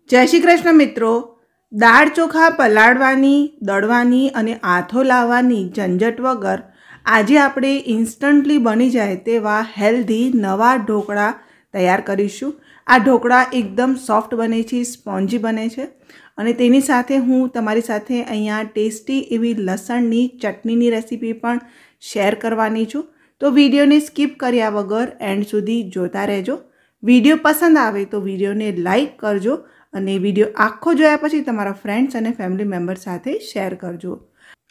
जय श्री कृष्ण मित्रों। दाळ चोखा पलाळवानी, दळवानी अने आथो लाववानी झंझट वगर आज आपणे इन्स्टंटली बनी जाए तेवा हेल्धी नवा ढोकळा तैयार करीशुं। आ ढोकळा एकदम सॉफ्ट बने छे, स्पॉन्जी बने छे अने तेनी साथे हूँ तमारी साथे अहींया टेस्टी एवी लसणनी चटनीनी रेसिपी पण शेर करवानी छुं। तो विडियोने स्कीप कर्या वगर एंड सुधी जोता रहेजो। विडियो पसंद आवे तो विडियोने लाइक करजो અને વિડીયો આખો જોયા પછી તમારા ફ્રેન્ડ્સ અને ફેમિલી મેમ્બર સાથે શેર કરજો।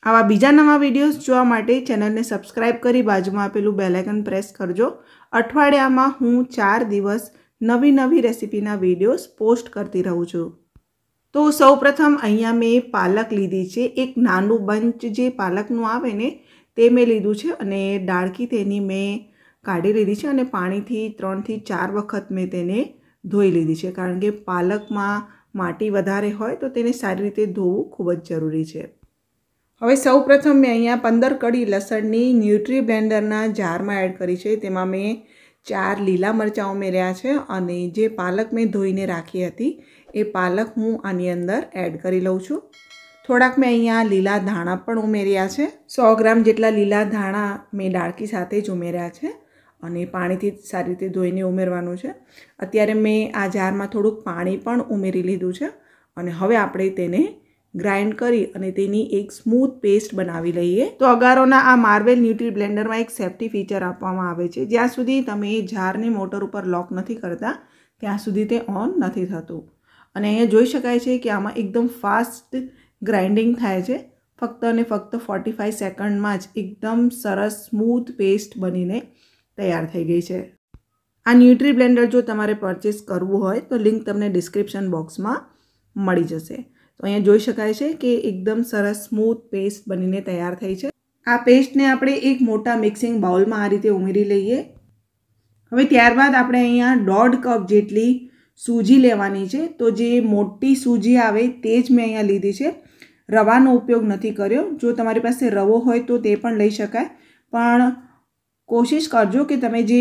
આવા બીજા નવા વિડીયોઝ જોવા માટે ચેનલને સબસ્ક્રાઇબ કરી બાજુમાં આપેલું બેલ આઇકન પ્રેસ કરજો। અઠવાડિયામાં હું 4 દિવસ નવી નવી રેસિપીના વિડીયોઝ પોસ્ટ કરતી રહું છું। તો સૌપ્રથમ અહીંયા મેં પાલક લીધી છે। એક નાનું બંચ જે પાલકનું આવે ને તે મેં લીધું છે અને ડાળખી તેની મેં કાઢી લીધી છે અને પાણીથી 3 થી 4 વખત મેં તેને ધોઈ લીધી છે, કારણ કે પાલકમાં માટી વધારે હોય તો તેને સારી રીતે ધોવું ખૂબ જ જરૂરી છે। હવે સૌપ્રથમ મેં અહીંયા 15 કળી લસણની ન્યુટ્રી બ્લેન્ડરના જારમાં એડ કરી છે। તેમાં મેં 4 લીલા મરચાં ઉમેર્યા છે અને જે પાલક મેં ધોઈને રાખી હતી એ પાલક હું આની અંદર એડ કરી લઉં છું। થોડાક મેં અહીંયા લીલા ધાણા પણ ઉમેર્યા છે। 100 ગ્રામ જેટલા લીલા ધાણા મેં ડાળખી સાથે જ ઉમેર્યા છે અને પાણીથી સારી રીતે ધોઈને ઉમેરવાનું છે। અત્યારે મેં આ જારમાં થોડુંક પાણી પણ ઉમેરી લીધું છે અને હવે આપણે તેને ગ્રાઇન્ડ કરી અને તેની એક સ્મૂથ પેસ્ટ બનાવી લઈએ। તો અગારોના આ માર્વેલ ન્યુટ્રી બ્લેન્ડરમાં એક સેફ્ટી ફીચર આપવામાં આવે છે, જ્યાં સુધી તમે જારને મોટર ઉપર લોક નથી કરતા ત્યાં સુધી તે ઓન નથી થતું। અને અહીંયા જોઈ શકાય છે કે આમાં એકદમ ફાસ્ટ ગ્રાઇન્ડિંગ થાય છે। ફક્ત અને ફક્ત 45 સેકન્ડમાં જ એકદમ સરસ સ્મૂથ પેસ્ટ બનીને તૈયાર થઈ ગઈ છે। આ ન્યુટ્રી બ્લેન્ડર જો તમારે પરચેસ કરવું હોય તો લિંક તમને ડિસ્ક્રિપ્શન બોક્સમાં મળી જશે। તો અહીંયા જોઈ શકાય છે કે એકદમ સરસ સ્મૂથ પેસ્ટ બનીને તૈયાર થઈ છે। આ પેસ્ટને આપણે એક મોટા મિક્સિંગ બાઉલમાં આ રીતે ઉમેરી લઈએ। હવે ત્યારબાદ આપણે અહીંયા 1.5 કપ જેટલી સૂજી લેવાની છે। તો જે મોટી સૂજી આવે તે જ મેં અહીંયા લીધી છે, રવાનો ઉપયોગ નથી કર્યો। જો તમારી પાસે રવો હોય તો તે પણ લઈ શકાય, પણ कोशिश करजो कि तमे जे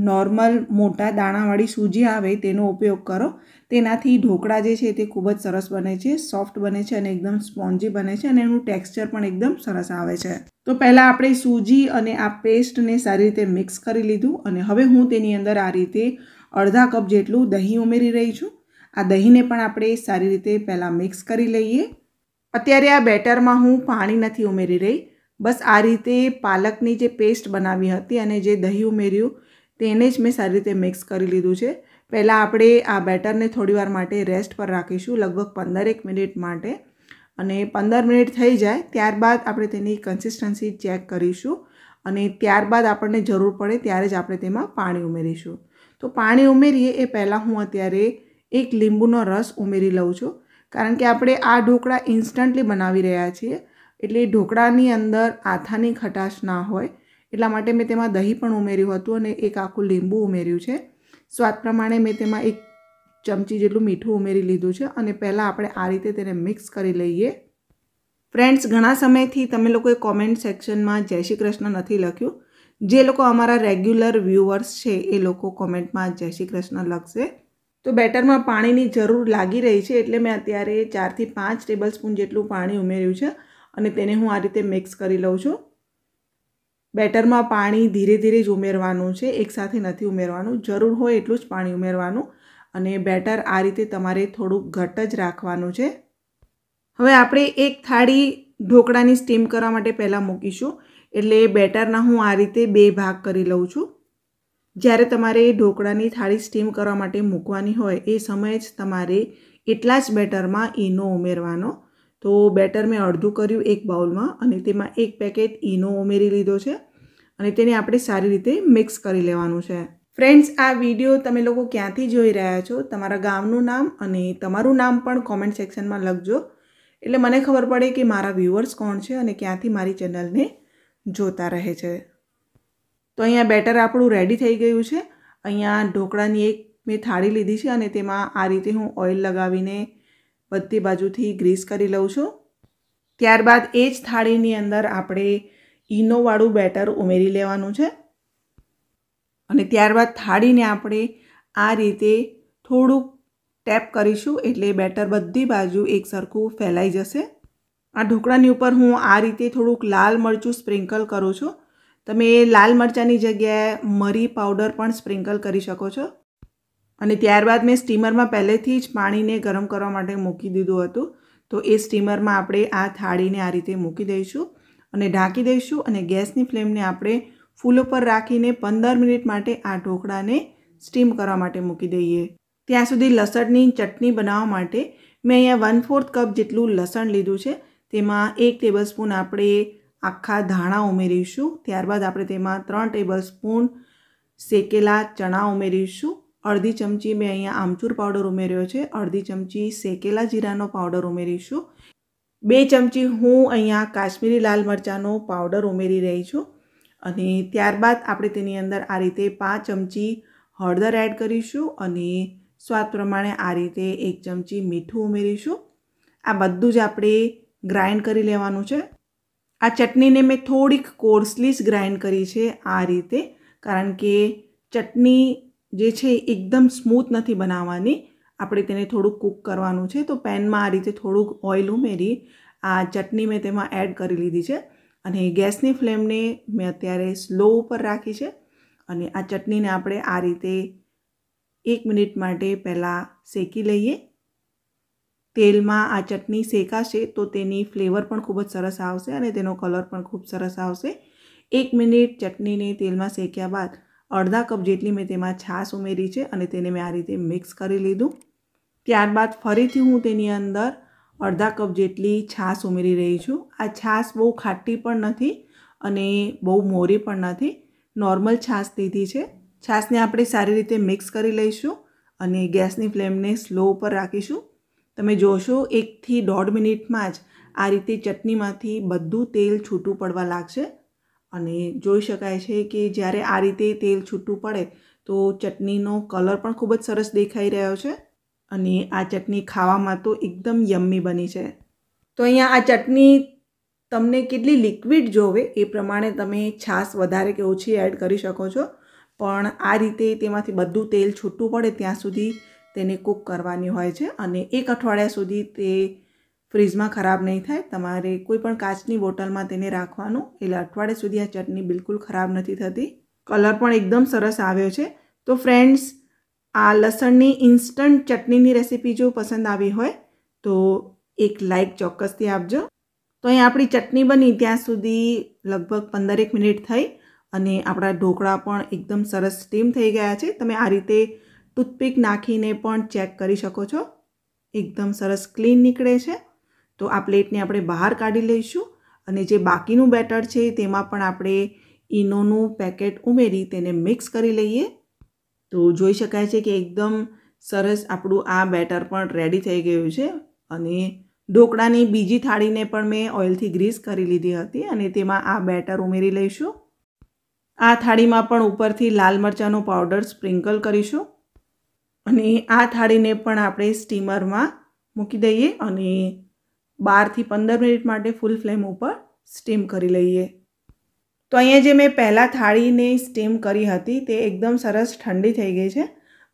नॉर्मल मोटा दाणावाड़ी सूजी आवे तेनो उपयोग करो। तेनाथी ढोकळा जे छे ते खूब ज सरस बने छे, सॉफ्ट बने छे अने एकदम स्पॉन्जी बने छे अने एनुं टेक्स्चर पण एकदम सरस आवे छे। तो पहला आपणे सूजी अने आ पेस्टने सारी रीते मिक्स करी लीधुं अने हवे हूँ तेनी अंदर आ रीते 1/2 कप जेटलुं दહીં उमेरी रही छुं। आ दહીંને पण आपणे सारी रीते पहेला मिक्स करी लईए। अत्यारे आ बेटरमां हूँ पाणी नथी उमेरी रही, बस आ रीते पालकनी जे पेस्ट बनावी हती अने जे दही उमेर्युं तेने ज मैं सारी रीते मिक्स करी लीधुं छे। पहला आपणे आ बेटरने थोड़ीवार माटे रेस्ट पर राखीशुं, लगभग 15 मिनिट माटे, अने 15 मिनिट थई जाए त्यारबाद आपणे तेनी कन्सिस्टन्सी चेक करीशुं अने त्यारबाद आपणे जरूर पड़े त्यारे ज आपणे तेमां पाणी उमेरीशुं। तो पाणी उमेरीए ए पहेला हूँ अत्यारे 1 લીંબુનો रस उमेरी लઉં છું, कारण के आपणे आ ढोकळा इन्स्टंटली बनावी रह्या छीए એટલે ઢોકળાની અંદર આથાની ખટાશ ના હોય એટલા માટે મેં તેમાં દહીં પણ ઉમેર્યું હતું અને એક આખું લીંબુ ઉમેર્યું છે। સ્વાદ પ્રમાણે મેં તેમાં 1 ચમચી જેટલું મીઠું ઉમેરી લીધું છે અને પહેલાં આપણે આ રીતે તેને મિક્સ કરી લઈએ। ફ્રેન્ડ્સ, ઘણા સમયથી તમે લોકોએ કોમેન્ટ સેક્શનમાં જય શ્રી કૃષ્ણ નથી લખ્યું। જે લોકો અમારા રેગ્યુલર વ્યુઅર્સ છે એ લોકો કોમેન્ટમાં જય શ્રી કૃષ્ણ લખશે। તો બેટરમાં પાણીની જરૂર લાગી રહી છે એટલે મેં અત્યારે 4 થી 5 ટેબલસ્પૂન જેટલું પાણી ઉમેર્યું છે અને તેને હું આ રીતે મિક્સ કરી લઉં છું। બેટરમાં પાણી ધીરે ધીરે જ ઉમેરવાનું છે, એકસાથે નથી ઉમેરવાનું। જરૂર હોય એટલું જ પાણી ઉમેરવાનું અને બેટર આ રીતે તમારે થોડુંક ઘટ જ રાખવાનું છે। હવે આપણે એક થાળી ઢોકળાની સ્ટીમ કરવા માટે પહેલાં મૂકીશું, એટલે બેટરના હું આ રીતે 2 ભાગ કરી લઉં છું। જ્યારે તમારે ઢોકળાની થાળી સ્ટીમ કરવા માટે મૂકવાની હોય એ સમયે જ તમારે એટલા જ બેટરમાં ઈનો ઉમેરવાનો। तो बेटर में अर्धुं कर्युं एक बाउल में अने तेमां 1 पेकेट ईनो उमेरी लीधो छे अने तेने आपणे सारी रीते मिक्स करी लेवानुं छे। फ्रेंड्स, आ विडियो तमे लोको क्यांथी जोई रह्या छो तमारा गामनुं नाम अने तमारुं नाम पण कॉमेंट सेक्शन में लखजो, एटले मने खबर पड़े कि मारा व्यूअर्स कोण छे अने क्यांथी मारी चेनलने जोता रहे छे। तो अहींया बेटर आपणुं रेडी थई गयुं छे। अहींया ढोकळानी एक मैं थाળી लीधी छे अने तेमां आ रीते हूँ ऑइल लगावीने बधी बाजुथी ग्रीस करी लઉં છું। ત્યારબાદ એ જ થાળીની અંદર આપણે ઈનોવાળું બેટર ઉમેરી લેવાનું છે અને ત્યારબાદ થાળીને આપણે આ રીતે થોડુંક ટેપ કરીશું એટલે બેટર બધી બાજુ એક સરખું ફેલાઈ જશે. આ ઢોકળાની ઉપર હું આ રીતે થોડુંક લાલ મરચું સ્પ્રિંકલ કરું છું. તમે લાલ મરચાંની જગ્યાએ મરી પાવડર પણ સ્પ્રિંકલ કરી શકો છો. અને ત્યારબાદ મેં સ્ટીમરમાં પહેલેથી જ પાણીને ગરમ કરવા માટે મૂકી દીધું હતું. તો એ સ્ટીમરમાં આપણે આ થાળીને આ રીતે મૂકી દઈશું અને ઢાંકી દઈશું અને ગેસની ફ્લેમને આપણે ફૂલ ઉપર રાખીને 15 મિનિટ માટે આ ઢોકળાને સ્ટીમ કરવા માટે મૂકી દઈએ. ત્યાં સુધી લસણની ચટણી બનાવવા માટે મેં અહીંયા 1/4 કપ જેટલું લસણ લીધું છે. તેમાં 1 ટેબલસ્પૂન આપણે આખા ધાણા ઉમેરીશું. ત્યારબાદ આપણે તેમાં 3 ટેબલસ્પૂન શેકેલા ચણા ઉમેરીશું. અડધી ચમચી મેં અહીંયા આમચૂર પાવડર ઉમેર્યો છે. અડધી ચમચી શેકેલા જીરાનો પાવડર ઉમેરીશું. 2 ચમચી હું અહીંયા કાશ્મીરી લાલ મરચાંનો પાવડર ઉમેરી રહી છું. અને ત્યારબાદ આપણે તેની અંદર આ રીતે 5 ચમચી હળદર એડ કરીશું અને સ્વાદ પ્રમાણે આ રીતે 1 ચમચી મીઠું ઉમેરીશું. આ બધું જ આપણે ગ્રાઇન્ડ કરી લેવાનું છે. આ ચટણીને મેં થોડીક કોર્સલી જ ગ્રાઇન્ડ કરી છે આ રીતે, કારણ કે ચટણી જે છે એકદમ સ્મૂથ નથી બનાવવાની. આપણે તેને થોડુંક કૂક કરવાનું છે. તો પેનમાં આ રીતે થોડુંક ઓઇલ ઉમેરી આ ચટણી મેં તેમાં એડ કરી લીધી છે અને ગેસની ફ્લેમને મેં અત્યારે સ્લો ઉપર રાખી છે. અને આ ચટણીને આપણે આ રીતે 1 મિનિટ માટે પહેલાં શેકી લઈએ. તેલમાં આ ચટણી શેકાશે તો તેની ફ્લેવર પણ ખૂબ જ સરસ આવશે અને તેનો કલર પણ ખૂબ સરસ આવશે. 1 મિનિટ ચટણીને તેલમાં શેક્યા બાદ અડધા કપ જેટલી મેં તેમાં છાશ ઉમેરી છે અને તેને મેં આ રીતે મિક્સ કરી લીધું. ત્યારબાદ ફરીથી હું તેની અંદર અડધા કપ જેટલી છાશ ઉમેરી રહી છું. આ છાશ બહુ ખાટી પણ નથી અને બહુ મોરી પણ નથી, નોર્મલ છાશ લીધી છે. છાશને આપણે સારી રીતે મિક્સ કરી લઈશું અને ગેસની ફ્લેમને સ્લો ઉપર રાખીશું. તમે જોશો 1 થી 1.5 મિનિટમાં જ આ રીતે ચટણીમાંથી બધું તેલ છૂટું પડવા લાગશે. અને જોઈ શકાય છે કે જ્યારે આ રીતે તેલ છૂટું પડે તો ચટણીનો કલર પણ ખૂબ જ સરસ દેખાઈ રહ્યો છે અને આ ચટણી ખાવામાં તો એકદમ યમ્મી બની છે. તો અહીંયા આ ચટણી તમને કેટલી લિક્વિડ જોવે એ પ્રમાણે તમે છાશ વધારે કે ઓછી એડ કરી શકો છો. પણ આ રીતે તેમાંથી બધું તેલ છૂટું પડે ત્યાં સુધી તેને કૂક કરવાની હોય છે અને 1 અઠવાડિયા સુધી તે ફ્રીજમાં ખરાબ નહીં થાય. તમારે કોઈ પણ કાચની બોટલમાં તેને રાખવાનું, એટલે અઠવાડિયા સુધી આ ચટણી બિલકુલ ખરાબ નથી થતી. કલર પણ એકદમ સરસ આવ્યો છે. તો ફ્રેન્ડ્સ, આ લસણની ઇન્સ્ટન્ટ ચટણીની રેસીપી જો પસંદ આવી હોય તો એક લાઇક ચોક્કસથી આપજો. તો અહીં આપણી ચટણી બની ત્યાં સુધી લગભગ 15 મિનિટ થઈ અને આપણા ઢોકળા પણ એકદમ સરસ સ્ટીમ થઈ ગયા છે. તમે આ રીતે ટૂથપીક નાખીને પણ ચેક કરી શકો છો. એકદમ સરસ ક્લીન નીકળે છે. તો આ પ્લેટને આપણે બહાર કાઢી લઈશું અને જે બાકીનું બેટર છે તેમાં પણ આપણે ઈનોનું પેકેટ ઉમેરી તેને મિક્સ કરી લઈએ. તો જોઈ શકાય છે કે એકદમ સરસ આપણું આ બેટર પણ રેડી થઈ ગયું છે. અને ઢોકળાની બીજી થાળીને પણ મેં ઓઇલથી ગ્રીસ કરી લીધી હતી અને તેમાં આ બેટર ઉમેરી લઈશું. આ થાળીમાં પણ ઉપરથી લાલ મરચાંનો પાવડર સ્પ્રિંકલ કરીશું અને આ થાળીને પણ આપણે સ્ટીમરમાં મૂકી દઈએ અને 12 થી 15 મિનિટ માટે ફૂલ ફ્લેમ ઉપર સ્ટીમ કરી લઈએ. તો અહીંયા જે મેં પહેલાં થાળીને સ્ટીમ કરી હતી તે એકદમ સરસ ઠંડી થઈ ગઈ છે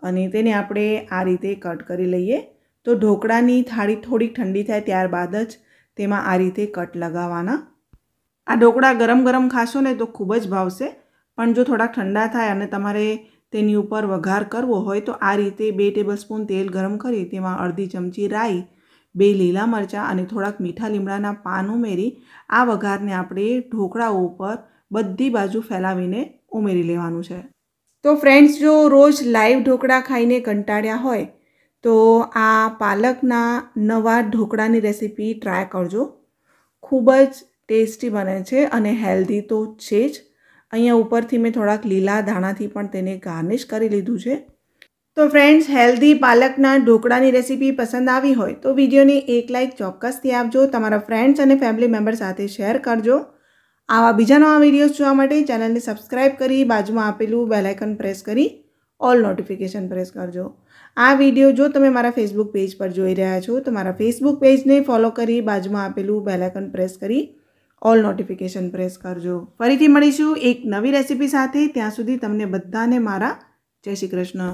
અને તેને આપણે આ રીતે કટ કરી લઈએ. તો ઢોકળાની થાળી થોડીક ઠંડી થાય ત્યારબાદ જ તેમાં આ રીતે કટ લગાવવાના. આ ઢોકળા ગરમ ગરમ ખાશો ને તો ખૂબ જ ભાવશે, પણ જો થોડાક ઠંડા થાય અને તમારે તેની ઉપર વઘાર કરવો હોય તો આ રીતે 2 ટેબલસ્પૂન તેલ ગરમ કરી તેમાં અડધી ચમચી રાઈ, 2 લીલા મરચાં અને થોડાક મીઠા લીમડાના પાન ઉમેરી આ વઘારને આપણે ઢોકળા ઉપર બધી બાજુ ફેલાવીને ઉમેરી લેવાનું છે. તો ફ્રેન્ડ્સ, જો રોજ લાઈવ ઢોકળા ખાઈને કંટાળ્યા હોય તો આ પાલકના નવા ઢોકળાની રેસીપી ટ્રાય કરજો. ખૂબ જ ટેસ્ટી બને છે અને હેલ્ધી તો છે જ. અહીંયા ઉપરથી મેં થોડાક લીલા ધાણાથી પણ તેને ગાર્નિશ કરી લીધું છે. તો ફ્રેન્ડ્સ, હેલ્ધી પાલકના ઢોકળાની રેસીપી પસંદ આવી હોય તો વિડીયોને એક લાઇક ચોક્કસથી આપજો. તમારા ફ્રેન્ડ્સ અને ફેમિલી મેમ્બર સાથે શેર કરજો. આવા બીજા નવા વિડીયોઝ જોવા માટે ચેનલને સબસ્ક્રાઈબ કરી બાજુમાં આપેલું બેલ આઇકન પ્રેસ કરી ઓલ નોટિફિકેશન પ્રેસ કરજો. આ વિડીયો જો તમે મારા ફેસબુક પેજ પર જોઈ રહ્યા છો તો મારા ફેસબુક પેજને ફોલો કરી બાજુમાં આપેલું બેલ આઇકન પ્રેસ કરી ઓલ નોટિફિકેશન પ્રેસ કરજો. ફરીથી મળીશું એક નવી રેસીપી સાથે. ત્યાં સુધી તમને બધાને મારા જય શ્રી કૃષ્ણ.